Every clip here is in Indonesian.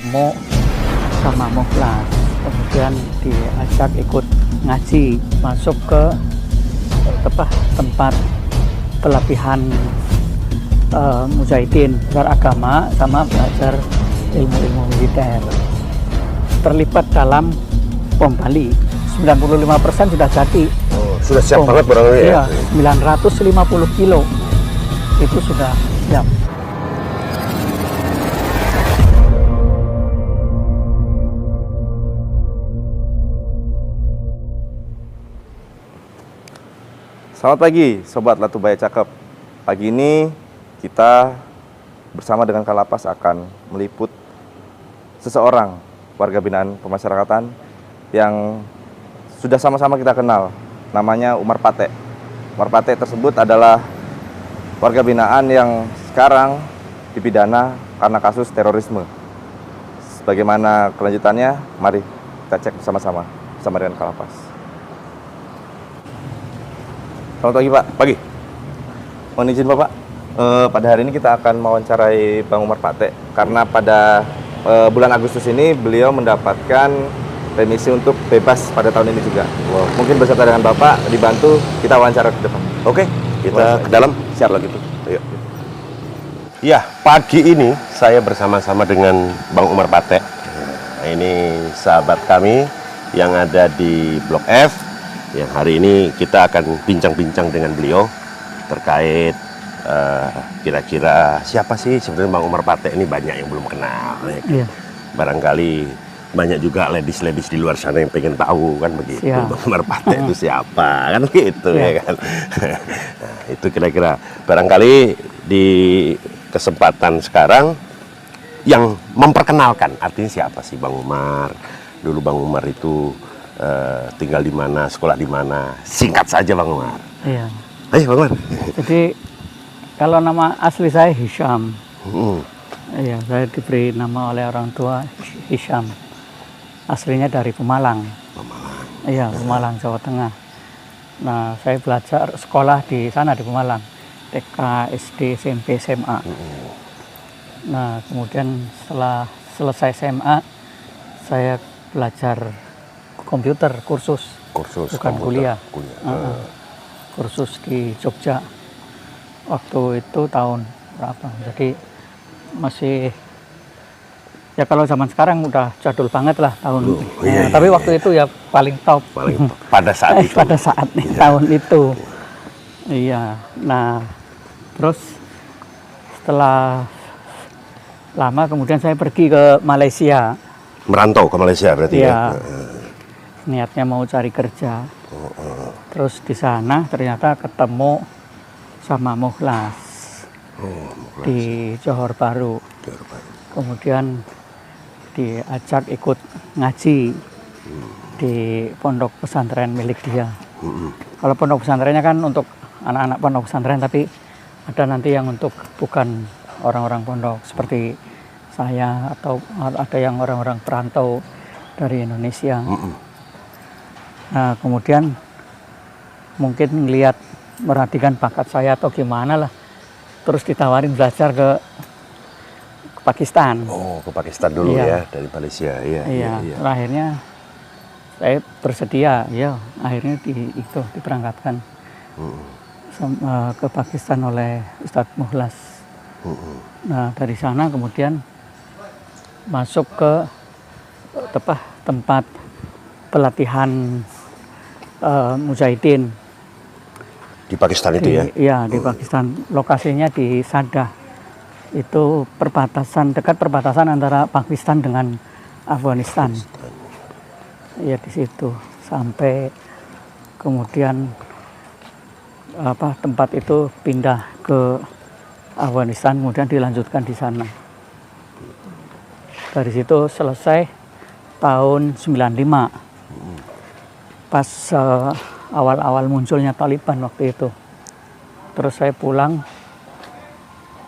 ketemu sama Mukhlas, kemudian diajak ikut ngaji, masuk ke tempat pelatihan mujahidin, belajar agama sama belajar ilmu-ilmu militer. Terlibat dalam bom Bali, 95% sudah jadi. Oh, sudah siap banget barangnya ya? Iya, 950 kilo itu sudah siap. Selamat pagi, Sobat Latubaya Cakep. Pagi ini kita bersama dengan Kalapas akan meliput seseorang warga binaan pemasyarakatan yang sudah sama-sama kita kenal. Namanya Umar Pate. Umar Pate tersebut adalah warga binaan yang sekarang dipidana karena kasus terorisme. Bagaimana kelanjutannya? Mari kita cek bersama-sama bersama dengan Kalapas. Selamat pagi Pak. Pagi. Mohon izin Bapak, pada hari ini kita akan mewawancarai Bang Umar Pate karena pada bulan Agustus ini beliau mendapatkan remisi untuk bebas pada tahun ini juga. Wow. Mungkin beserta dengan Bapak dibantu kita wawancara ke depan. Oke, kita ke dalam. Siap lah gitu. Ayo. Ya, pagi ini saya bersama-sama dengan Bang Umar Pate. Nah, ini sahabat kami yang ada di Blok F. Yang hari ini kita akan bincang-bincang dengan beliau terkait kira-kira siapa sih sebenarnya Bang Umar Pate ini. Banyak yang belum kenal. Ya. Barangkali banyak juga ladies-ladies di luar sana yang pengen tahu kan begitu. Siap. Bang Umar Pate itu siapa kan gitu ya kan. Nah, itu kira-kira barangkali di kesempatan sekarang yang memperkenalkan artinya siapa sih Bang Umar. Dulu Bang Umar itu tinggal di mana, sekolah di mana, singkat saja Bang Umar. Iya. Ayo Bang Umar. Jadi kalau nama asli saya Hisham. Iya, saya diberi nama oleh orang tua Hisham. Aslinya dari Pemalang. Pemalang. Iya, Pemalang, Jawa Tengah. Nah, saya belajar sekolah di sana di Pemalang. TK, SD, SMP, SMA. Nah, kemudian setelah selesai SMA, saya belajar komputer, kursus bukan kuliah. Kursus di Jogja. Waktu itu tahun berapa? Jadi masih ya kalau zaman sekarang udah jadul banget lah tahun. Tapi waktu itu ya paling top. Pada saat itu. Pada saat tahun itu. Iya. Nah, terus setelah lama kemudian saya pergi ke Malaysia. Merantau ke Malaysia berarti ya? Niatnya mau cari kerja. Terus di sana ternyata ketemu sama Mukhlas. Di Johor Bahru. Kemudian diajak ikut ngaji di pondok pesantren milik dia. Kalau pondok pesantrennya kan untuk anak-anak pondok pesantren, tapi ada nanti yang untuk bukan orang-orang pondok seperti saya, atau ada yang orang-orang perantau dari Indonesia. Nah, kemudian mungkin ngelihat, merhatikan bakat saya atau gimana lah, terus ditawarin belajar ke Pakistan. Oh, ke Pakistan dulu ya, dari Malaysia. Iya. Akhirnya saya bersedia, akhirnya diberangkatkan ke Pakistan oleh Ustadz Mukhlas. Nah, dari sana kemudian masuk ke tempat pelatihan mujahidin di Pakistan itu ya? Iya, di Pakistan. Lokasinya di Saddah. Itu dekat perbatasan antara Pakistan dengan Afghanistan. Iya, di situ. Sampai kemudian tempat itu pindah ke Afghanistan, kemudian dilanjutkan di sana. Dari situ selesai tahun 95. Pas awal-awal munculnya Taliban waktu itu. Terus saya pulang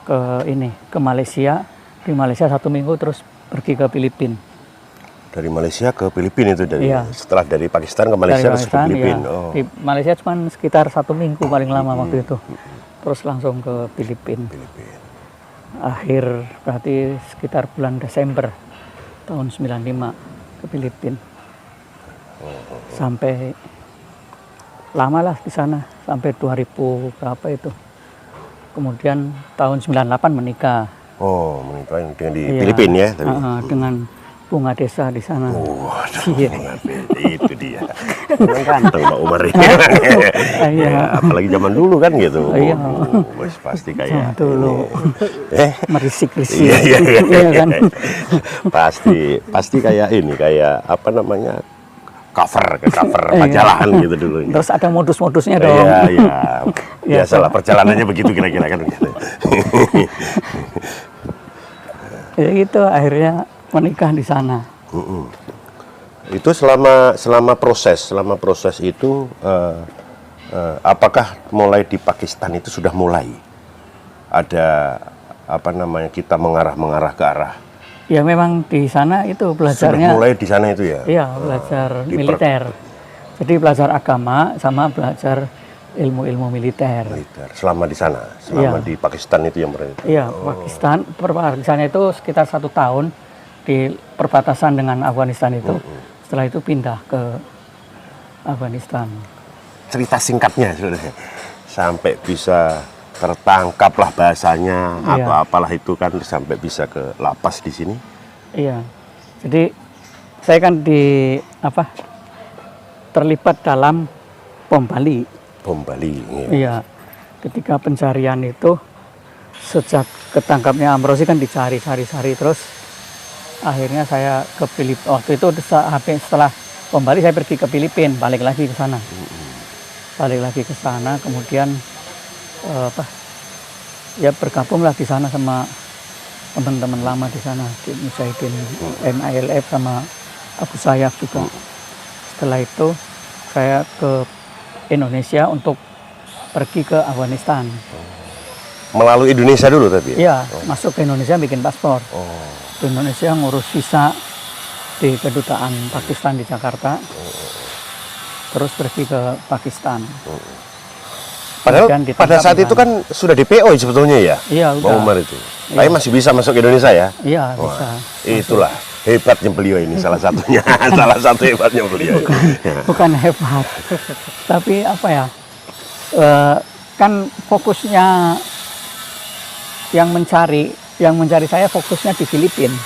ke Malaysia. Di Malaysia 1 minggu, terus pergi ke Filipina. Dari Malaysia ke Filipina itu setelah dari Pakistan ke Malaysia terus ke Filipina. Ya. Di Malaysia cuma sekitar 1 minggu paling lama waktu itu. Terus langsung ke Filipina. Akhir berarti sekitar bulan Desember tahun 95 ke Filipina. Sampai lama lah di sana, sampai 2000 berapa itu. Kemudian tahun 98 menikah. Oh, menikah dengan di Iya. Filipina ya? Tapi. Dengan bunga desa di sana. Iya. Itu dia. Ganteng Pak Umar ini. Iya. Ya, apalagi zaman dulu kan gitu. Iya. Wes pasti kayak Dulu ini. merisik-risik. Iya. Iya kan? Pasti kayak ini, kayak apa namanya? cover majalah gitu dulu. Terus ada modus-modusnya dong. Iya. Biasalah perjalanannya begitu kira-kira kan gitu. Ya gitu, akhirnya menikah di sana. Itu selama proses itu apakah mulai di Pakistan itu sudah mulai ada apa namanya kita mengarah ke arah? Ya memang di sana itu belajarnya. Sudah mulai di sana itu ya? Iya, belajar militer. Jadi belajar agama sama belajar ilmu-ilmu militer. Selama di sana, selama di Pakistan itu yang berarti? Iya, Pakistan itu sekitar 1 tahun di perbatasan dengan Afghanistan itu. Setelah itu pindah ke Afghanistan. Cerita singkatnya sebenarnya sampai bisa tertangkaplah bahasanya atau apalah itu kan sampai bisa ke lapas di sini. Iya. Jadi saya kan terlibat dalam bom Bali. Bom Bali. Iya. Ketika pencarian itu sejak ketangkapnya Amrozi kan dicari terus akhirnya saya ke Filipina. Waktu itu setelah bom Bali saya pergi ke Filipina, balik lagi ke sana. Kemudian ya bergabunglah di sana sama teman-teman lama di sana di Mujahidin MILF sama Abu Sayyaf juga. Setelah itu saya ke Indonesia untuk pergi ke Afghanistan. Melalui Indonesia dulu tapi? Iya, masuk ke Indonesia bikin paspor. Di Indonesia ngurus visa di kedutaan Pakistan di Jakarta. Terus pergi ke Pakistan. Padahal pada saat itu kan sudah DPO sebetulnya ya? Iya, udah. Pak Umar itu. Tapi masih bisa masuk ke Indonesia ya? Iya, bisa. Itulah hebatnya beliau ini salah satunya. Salah satu hebatnya beliau. Bukan hebat. Tapi apa ya? Kan fokusnya yang mencari saya fokusnya di Filipina.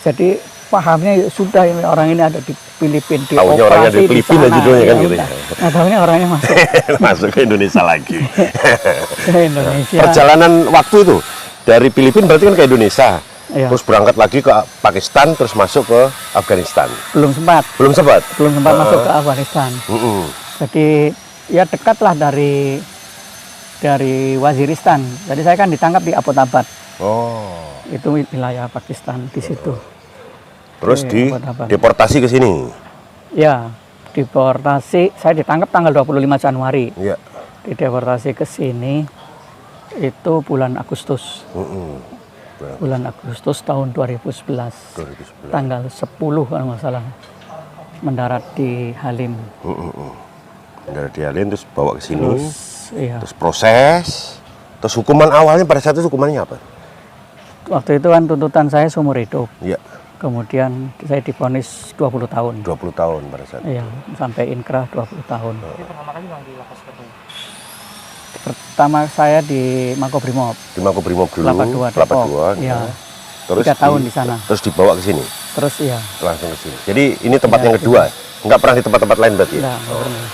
Jadi pahamnya sudah ini orang ini ada di Filipina, di tahunya orangnya di Filipina judulnya kan gitu ya. Nah, tahunya orangnya masuk ke Indonesia lagi. Ke Indonesia. Perjalanan waktu itu dari Filipina berarti kan ke Indonesia. Iya. Terus berangkat lagi ke Pakistan terus masuk ke Afghanistan. Belum sempat masuk ke Afghanistan. Jadi ya dekatlah dari Waziristan. Jadi saya kan ditangkap di Abbottabad. Itu wilayah Pakistan di situ. Terus deportasi ke sini? Ya, deportasi. Saya ditangkap tanggal 25 Januari. Iya. Dideportasi ke sini itu bulan Agustus. Bulan Agustus tahun 2011. Tanggal 10 kalau nggak salah. Mendarat di Halim. Mendarat di Halim terus bawa ke sini. Terus proses. Terus hukuman awalnya pada saat itu hukumannya apa? Waktu itu kan tuntutan saya seumur hidup. Iya. Kemudian saya divonis 20 tahun. 20 tahun pada saat itu. Iya, sampai inkrah 20 tahun. Pertama kali di lapas ketemu? Pertama saya di Makobrimob. Di Makobrimob dulu. 82. Iya. Terus 3 tahun di sana. Terus dibawa ke sini. Terus iya. Langsung ke sini. Jadi ini tempat yang kedua. Enggak pernah di tempat-tempat lain berarti? Enggak pernah.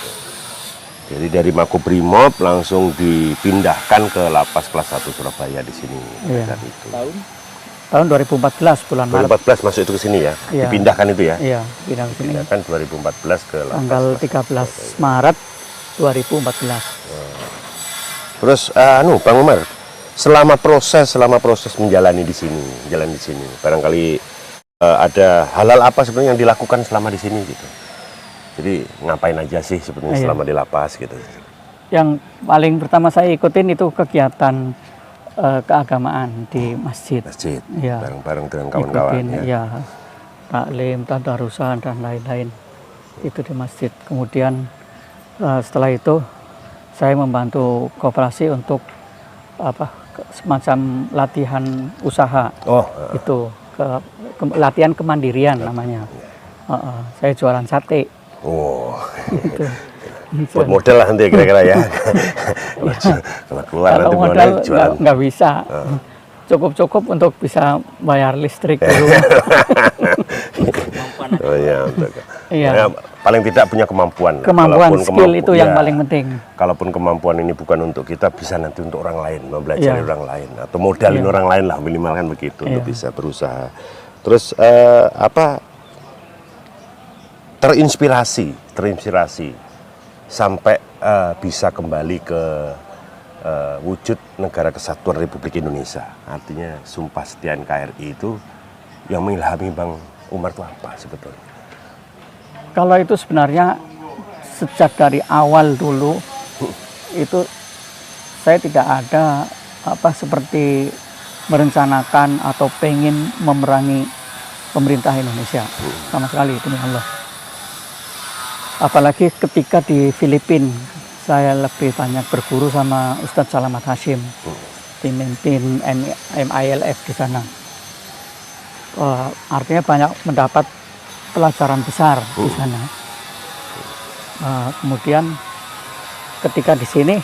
Jadi dari Makobrimob langsung dipindahkan ke lapas kelas 1 Surabaya di sini. Iya. Saat itu. Tahun 2014 bulan Maret. 2014 masuk itu ke sini ya? Iya. Dipindahkan itu ya? Iya, pindah ke sini. Dipindahkan 2014 ke lapas. Tanggal 13 Maret 2014. Terus Bang Umar, selama proses menjalani di sini, barangkali ada halal apa sebenarnya yang dilakukan selama di sini gitu. Jadi ngapain aja sih sebenarnya selama di lapas gitu. Yang paling pertama saya ikutin itu kegiatan keagamaan di masjid. Ya. Bareng-bareng dengan kawan-kawan ya. Taklim, tadarusan dan lain-lain. Itu di masjid. Kemudian setelah itu saya membantu koperasi untuk semacam latihan usaha. Itu latihan kemandirian namanya. Saya jualan sate. Oh, Gitu. buat modal lah nanti kira-kira ya. Kalau keluar Kalau nanti modal jualan. nggak bisa. Cukup-cukup untuk bisa bayar listrik di rumah. Oh iya, Iya. ya, paling tidak punya kemampuan. Kemampuan, Kalaupun skill itu yang ya, paling penting. Kalaupun kemampuan ini bukan untuk kita, bisa nanti untuk orang lain, mempelajari Iya. orang lain atau modalin Iya. orang lain lah, minimal kan begitu untuk Iya. bisa berusaha. Terus terinspirasi sampai bisa kembali ke wujud Negara Kesatuan Republik Indonesia. Artinya Sumpah Setia NKRI itu yang mengilhami Bang Umar itu apa sebetulnya? Kalau itu sebenarnya sejak dari awal dulu itu saya tidak ada seperti merencanakan atau pengen memerangi pemerintah Indonesia sama sekali, demi Allah. Apalagi ketika di Filipina saya lebih banyak berguru sama Ustadz Salamat Hashim, pemimpin MILF di sana. Artinya banyak mendapat pelajaran besar di sana. Kemudian ketika di sini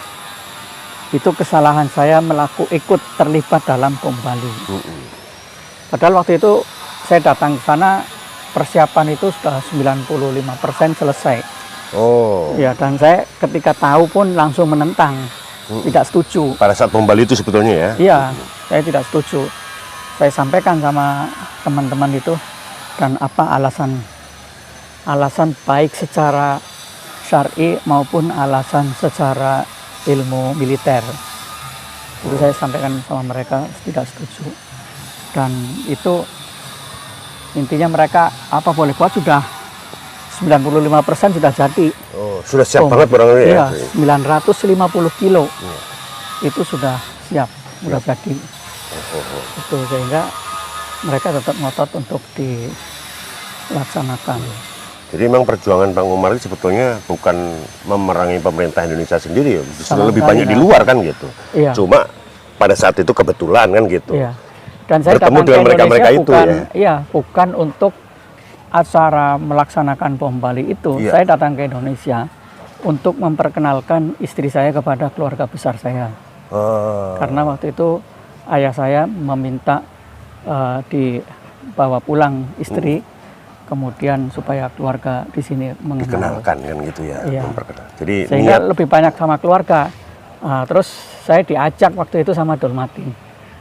itu kesalahan saya ikut terlibat dalam bom Bali. Padahal waktu itu saya datang ke sana persiapan itu sudah 95% selesai. Oh. Ya, dan saya ketika tahu pun langsung menentang, tidak setuju. Pada saat bom Bali itu sebetulnya ya? Iya, saya tidak setuju. Saya sampaikan sama teman-teman itu, dan apa alasan baik secara syar'i maupun alasan secara ilmu militer. Itu saya sampaikan sama mereka tidak setuju. Dan itu intinya mereka apa boleh buat sudah 95% sudah jadi. Oh, sudah siap banget barang ini ya? Iya, 950 kilo. Itu sudah siap, sudah jadi. Itu sehingga mereka tetap ngotot untuk dilaksanakan. Jadi memang perjuangan Bang Umar itu sebetulnya bukan memerangi pemerintah Indonesia sendiri, justru lebih banyak di luar kan gitu. Iya. Cuma pada saat itu kebetulan kan gitu. Iya. Dan saya Bertemu datang ke dengan Indonesia mereka-mereka itu bukan, ya? Iya, bukan untuk acara melaksanakan bom Bali itu. Iya. Saya datang ke Indonesia untuk memperkenalkan istri saya kepada keluarga besar saya. Karena waktu itu ayah saya meminta dibawa pulang istri, kemudian supaya keluarga di sini mengenal. Dikenalkan kan gitu ya, Iya. memperkenalkan. Jadi Sehingga niat, lebih banyak sama keluarga. Terus saya diajak waktu itu sama Dolmatin.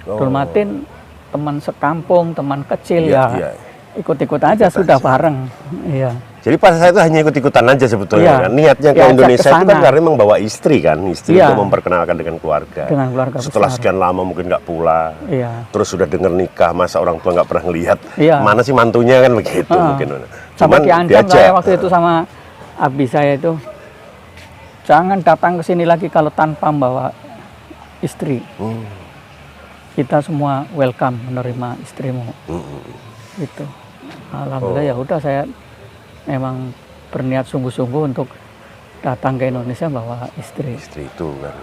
Dolmatin teman sekampung, teman kecil Iya, ya. iya. Ikut-ikut aja sudah bareng. Iya. jadi pada saat itu hanya ikut-ikutan aja sebetulnya Iya. kan. Niatnya ke Diajak Indonesia ke itu kan sana. karena memang bawa istri kan, istri Iya. untuk memperkenalkan dengan keluarga. Dengan keluarga Setelah besar. sekian lama mungkin nggak pulang. Iya. Terus sudah dengar nikah, masa orang tua nggak pernah ngelihat. Iya. Mana sih mantunya kan begitu mungkin. Sampai diancam diajak. saya waktu itu sama abi saya itu, jangan datang ke sini lagi kalau tanpa membawa istri. Kita semua welcome menerima istrimu. Gitu. Alhamdulillah ya udah, saya memang berniat sungguh-sungguh untuk datang ke Indonesia bawa istri. Istri itu kan.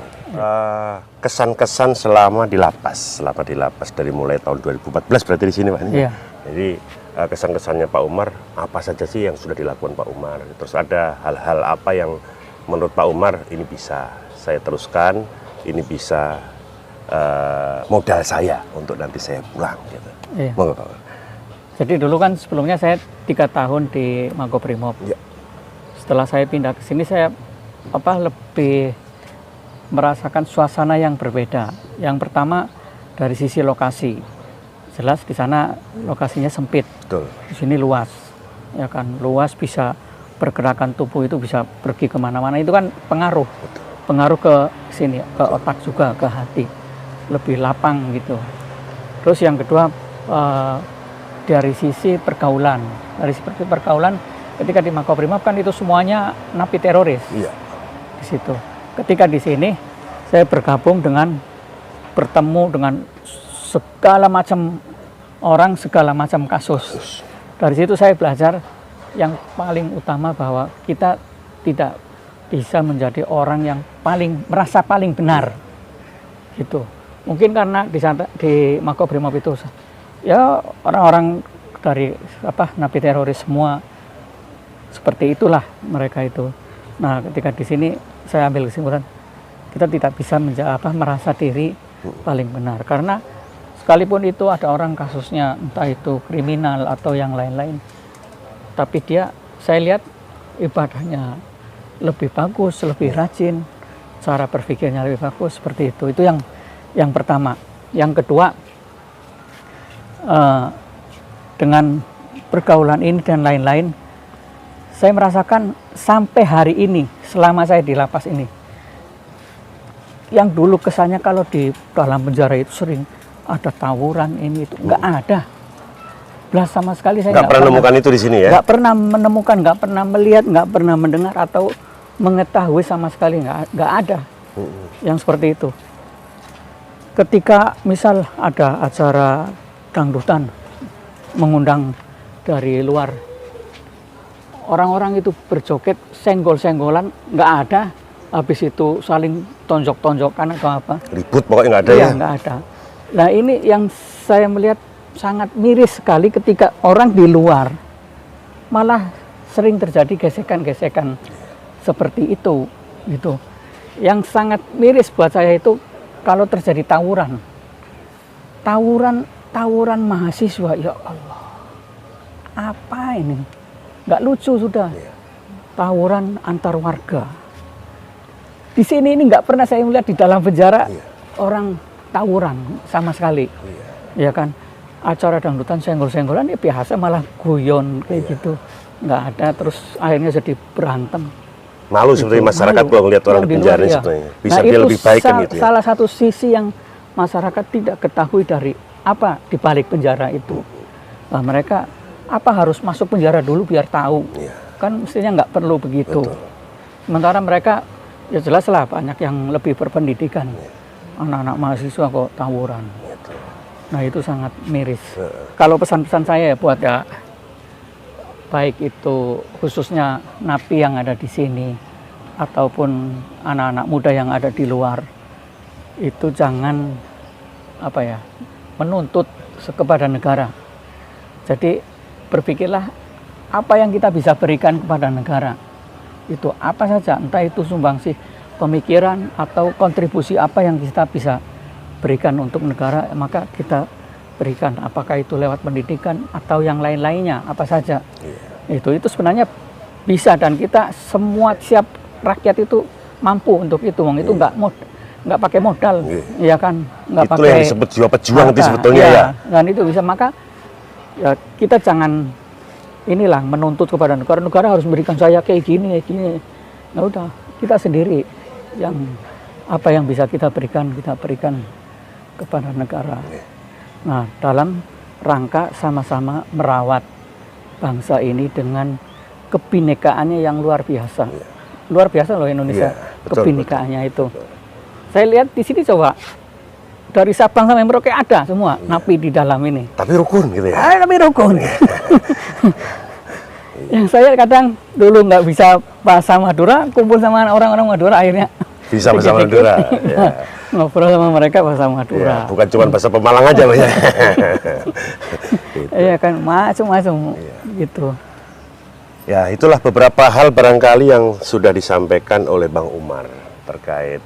Kesan-kesan selama di lapas dari mulai tahun 2014 berarti di sini Pak. Iya. Jadi kesan-kesannya Pak Umar apa saja sih yang sudah dilakukan Pak Umar? Terus ada hal-hal apa yang menurut Pak Umar ini bisa saya teruskan, ini bisa modal saya untuk nanti saya pulang gitu. Iya. Monggo Pak Umar. Jadi dulu kan sebelumnya saya 3 tahun di Makobrimob. Iya. Setelah saya pindah ke sini saya lebih merasakan suasana yang berbeda. Yang pertama dari sisi lokasi. Jelas di sana lokasinya sempit. Betul. Di sini luas. Ya kan, luas, bisa pergerakan tubuh itu bisa pergi kemana-mana. Itu kan pengaruh ke sini, ke otak juga, ke hati. Lebih lapang gitu. Terus yang kedua dari sisi pergaulan. Dari sisi pergaulan ketika di Makobrimob kan itu semuanya napi teroris. Iya. Di situ. Ketika di sini saya bergabung bertemu dengan segala macam orang, segala macam kasus. Dari situ saya belajar yang paling utama bahwa kita tidak bisa menjadi orang yang merasa paling benar. Gitu. Mungkin karena di Makobrimob itu ya orang-orang dari napi teroris semua seperti itulah mereka itu. Nah, ketika di sini saya ambil kesimpulan kita tidak bisa merasa diri paling benar, karena sekalipun itu ada orang kasusnya entah itu kriminal atau yang lain-lain, tapi saya lihat ibadahnya lebih bagus, lebih rajin, cara berpikirnya lebih bagus, seperti itu. Itu yang pertama. Yang kedua, dengan pergaulan ini dan lain-lain, saya merasakan sampai hari ini selama saya di lapas ini, yang dulu kesannya kalau di dalam penjara itu sering ada tawuran ini itu, nggak ada. Belas sama sekali saya nggak pernah menemukan itu di sini ya? Nggak pernah menemukan, nggak pernah melihat, nggak pernah mendengar atau mengetahui sama sekali, nggak ada yang seperti itu. Ketika misal ada acara dangdutan mengundang dari luar, orang-orang itu berjoget, senggol-senggolan, nggak ada. Habis itu saling tonjok-tonjokan atau apa. Ribut pokoknya nggak ada ya? Ya? Nggak ada. Nah ini yang saya melihat sangat miris sekali ketika orang di luar malah sering terjadi gesekan-gesekan seperti itu. Gitu. Yang sangat miris buat saya itu kalau terjadi tawuran mahasiswa, ya Allah, apa ini? Nggak lucu sudah. Tawuran antar warga. Di sini ini nggak pernah saya melihat di dalam penjara orang tawuran sama sekali, ya kan? Acara dangdutan senggol-senggolan ya biasa, malah guyon kayak gitu, nggak ada. Terus akhirnya jadi berantem. Malu sebenarnya masyarakat kalau melihat orang di penjara sebenarnya. Bisa dia lebih baik kan gitu ya. Salah satu sisi yang masyarakat tidak ketahui dari apa di balik penjara itu. Nah, mereka harus masuk penjara dulu biar tahu. Kan mestinya nggak perlu begitu. Betul. Sementara mereka ya jelas lah banyak yang lebih berpendidikan. Anak-anak mahasiswa kok tawuran. Nah itu sangat miris. Kalau pesan-pesan saya buat baik itu khususnya napi yang ada di sini ataupun anak-anak muda yang ada di luar, itu jangan menuntut kepada negara. Jadi berpikirlah apa yang kita bisa berikan kepada negara. Itu apa saja, entah itu sumbangsih pemikiran atau kontribusi apa yang kita bisa berikan untuk negara, maka kita berikan, apakah itu lewat pendidikan atau yang lain-lainnya, apa saja. Itu sebenarnya bisa, dan kita semua siap, rakyat itu mampu untuk itu. Itu nggak pakai modal, ya kan, nggak pakai. Itu yang disebut jiwa pejuang itu sebetulnya ya. Dan itu bisa, maka ya kita jangan menuntut kepada negara harus memberikan saya kayak gini. Nah udah, kita sendiri yang apa yang bisa kita berikan kepada negara. Nah, dalam rangka sama-sama merawat bangsa ini dengan kebinekaannya yang luar biasa. Luar biasa loh Indonesia, kebinekaannya itu. Saya lihat di sini coba dari Sabang sampai Merauke ada semua napi di dalam ini. Tapi rukun gitu ya. Tapi rukun. Yang saya kadang dulu nggak bisa bahasa Madura, kumpul sama orang-orang Madura akhirnya bisa bahasa Madura. Ya. Ngobrol sama mereka bahasa Madura. Ya, bukan cuma bahasa Pemalang aja loh ya. Iya kan, macam-macam gitu. Ya, itulah beberapa hal barangkali yang sudah disampaikan oleh Bang Umar terkait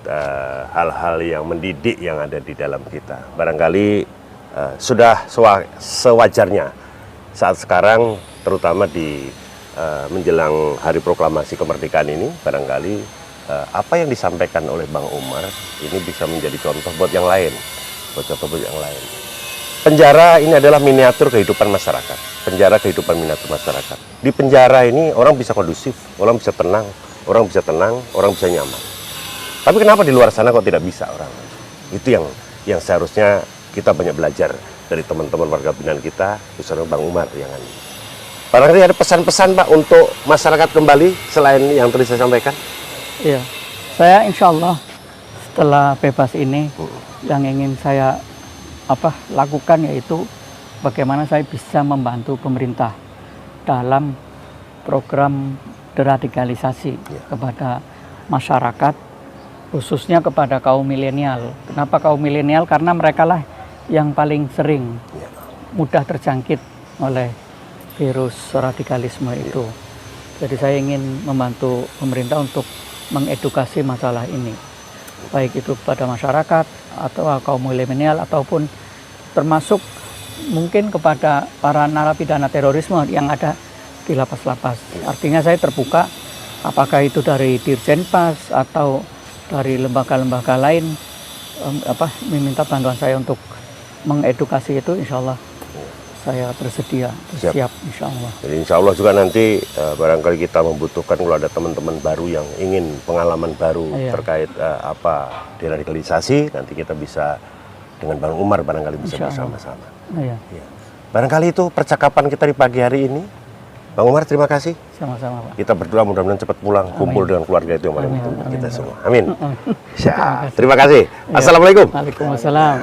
hal-hal yang mendidik yang ada di dalam kita. Barangkali sudah sewajarnya saat sekarang, terutama di menjelang Hari Proklamasi Kemerdekaan ini, barangkali apa yang disampaikan oleh Bang Umar ini bisa menjadi contoh buat yang lain, Penjara ini adalah miniatur kehidupan masyarakat. Penjara kehidupan miniatur masyarakat. Di penjara ini orang bisa kondusif, orang bisa tenang, orang bisa nyaman. Tapi kenapa di luar sana kok tidak bisa orang? Itu yang seharusnya kita banyak belajar dari teman-teman warga binaan kita, khususnya Bang Umar yang ini. Barangkali ada pesan-pesan Pak untuk masyarakat kembali selain yang tadi saya sampaikan? Iya, saya insya Allah setelah bebas ini yang ingin saya lakukan yaitu bagaimana saya bisa membantu pemerintah dalam program deradikalisasi kepada masyarakat, khususnya kepada kaum milenial. Kenapa kaum milenial? Karena mereka lah yang paling sering mudah terjangkit oleh virus radikalisme itu. Jadi saya ingin membantu pemerintah untuk mengedukasi masalah ini, baik itu pada masyarakat atau kaum milenial ataupun termasuk mungkin kepada para narapidana terorisme yang ada di lapas-lapas. Artinya saya terbuka, apakah itu dari Dirjenpas atau dari lembaga-lembaga lain, meminta bantuan saya untuk mengedukasi itu, insya Allah saya bersedia, siap insya Allah. Jadi insya Allah juga nanti barangkali kita membutuhkan kalau ada teman-teman baru yang ingin pengalaman baru terkait deradikalisasi, nanti kita bisa dengan Bang Umar barangkali bisa bersama-sama. Ya. Barangkali itu percakapan kita di pagi hari ini. Bang Umar, terima kasih. Sama-sama, Pak. Kita berdoa mudah-mudahan cepat pulang, kumpul dengan keluarga itu yang paling penting kita semua. Amin. Terima kasih. Terima kasih. Assalamualaikum. Waalaikumsalam.